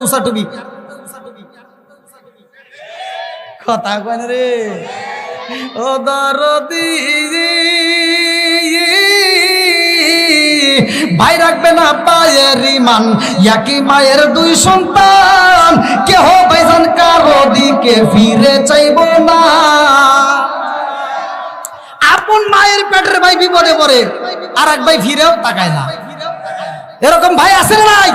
উসাটুবি কথা কয় না রে ও দরদি ভাই রাখবে না পায়ের ইমান একই মায়ের দুই সন্তান কেহ ভাইজান কারো দিকে ফিরে চাইব না। আপন মায়ের পেটের ভাই বিপদে পড়ে আর এক ভাই ফিরেও তাকায় না। এরকম ভাই আছে নাই?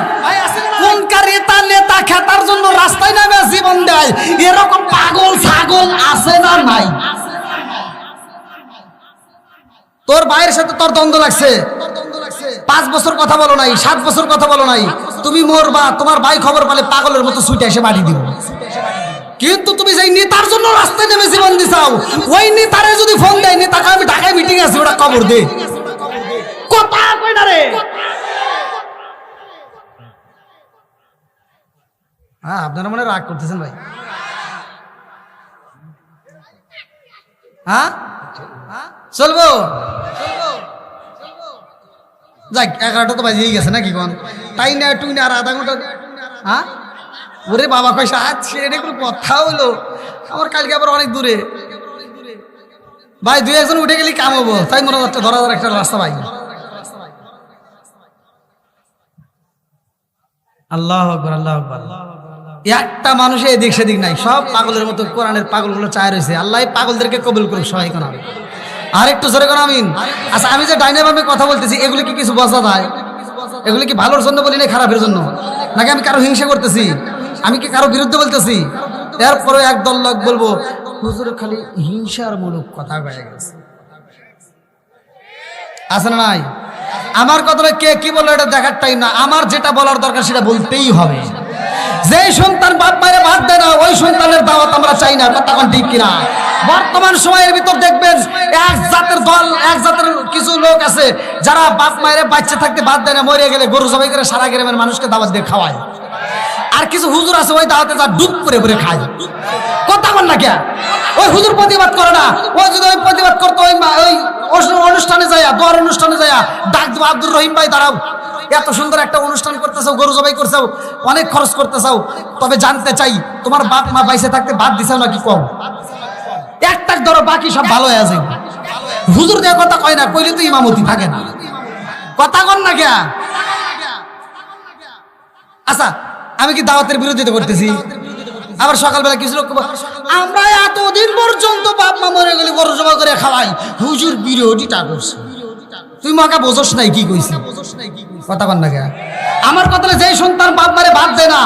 কোনকার নেতা খেতার জন্য রাস্তায় নামে জীবন দেয় এরকম পাগল ছাগল আছে না নাই? তোর ভাইয়ের সাথে তোর দ্বন্দ্ব লাগছে, 5 বছর কথা বলো নাই, 7 বছর কথা বলো নাই, তুমি মরবা, তোমার ভাই খবর পেলে পাগলের মতো ছুটে এসে বাড়ি দিব। কিন্তু তুমি যেই নেতার জন্য রাস্তায় নেমে জীবন দিছাও ওই নেতারে যদি ফোন দেয় নেতাকে আমি ঢাকায় মিটিং আছে ওটা খবর দে, কথা কই না রে? হ্যাঁ আপনারা মনে রাগ করতেছেন ভাই? হ্যাঁ চলবো যাক 11টা তো বাজিয়ে গেছে নাকি কোন তাই না টুই না আর আধা ঘন্টা। হ্যাঁ ওরে বাবা কয়সা ছেড়ে কোনো কথা হলো আমার কালকে আবার অনেক দূরে ভাই 2-1 উঠে গেলে কাম হবো তাই মনে হচ্ছে ধরা একটা রাস্তা ভাই। আল্লাহু আকবার আল্লাহু আকবার। একটা মানুষে এদিক সেদিক নাই, সব পাগলের মতো কোরআনের পাগলগুলো চায় রয়েছে। আল্লাহ পাগলদেরকে কবুল করুক সবাই কোন আর একটু জোরে কোন আমিন। আচ্ছা আমি যে ডাইনে বামে কথা বলতেছি এগুলো কি কিছু বোঝা যায়? এগুলো কি ভালোর জন্য বলি না খারাপের জন্য? নাকি আমি কারো হিংসা করতেছি? আমি কি কারো বিরুদ্ধে বলতেছি? এরপরে একদল লোক বলবো হুজুর খালি হিংসার মূলক কথা হয়ে গেছে। আছে না নাই? আমার কথাটা কে কি বললো এটা দেখার টাইম না, আমার যেটা বলার দরকার সেটা বলতেই হবে। যে সন্তান বাপ মায়ের ভাত দেয় না ওই সন্তানের দাওয়াত আমরা চাই না, কথা ঠিক কিনা? বর্তমান সময়ের ভিতর দেখবেন এক জাতের দল, এক জাতের কিছু লোক আছে যারা বাপ মায়ের বাচ্চা থাকতে ভাত দেয় না, মরে গেলে গরু জবাই করে সারা গ্রামের মানুষকে দাওয়াত দিয়ে খাওয়ায়। আর কিছু হুজুর আছে ওই দাওয়াতে যা ডুব করে করে খায়, কথা বল না কে? ওই হুজুর প্রতিবাদ করে না, ওই যদি ওই প্রতিবাদ করতো ওই অনুষ্ঠানে যায়, দোয়ার অনুষ্ঠানে যায় ডাক দেবো আব্দুর রহিম ভাই দাঁড়াও, এত সুন্দর একটা অনুষ্ঠান করতেছো, গরু জবাই করছাও, অনেক খরচ করতেছাও, তবে জানতে চাই তোমার বাপ মা বাইসে থাকতে বাদ দিছাও নাকি কম? একটা ধরো বাকি সব ভালো হয়ে আছে। হুজুর দেওয়ার কথা কয় না, কইলে তো ইমামতি থাকে না, কথা কন না কে? আচ্ছা আমি কি দাওয়াতের বিরোধিতা করতেছি? আবার সকালবেলা কিছু লোক আমরা এতদিন পর্যন্ত বাপ মা মরে গেলে গরু জবাই করে খাওয়াই, হুজুর বিরোধিতা করছে। তুই মাকে বোঝস নাই কি কইছি? কথা কন না কে? আমার কথা যে সন্তান বাপ মারে ভাত দেয় না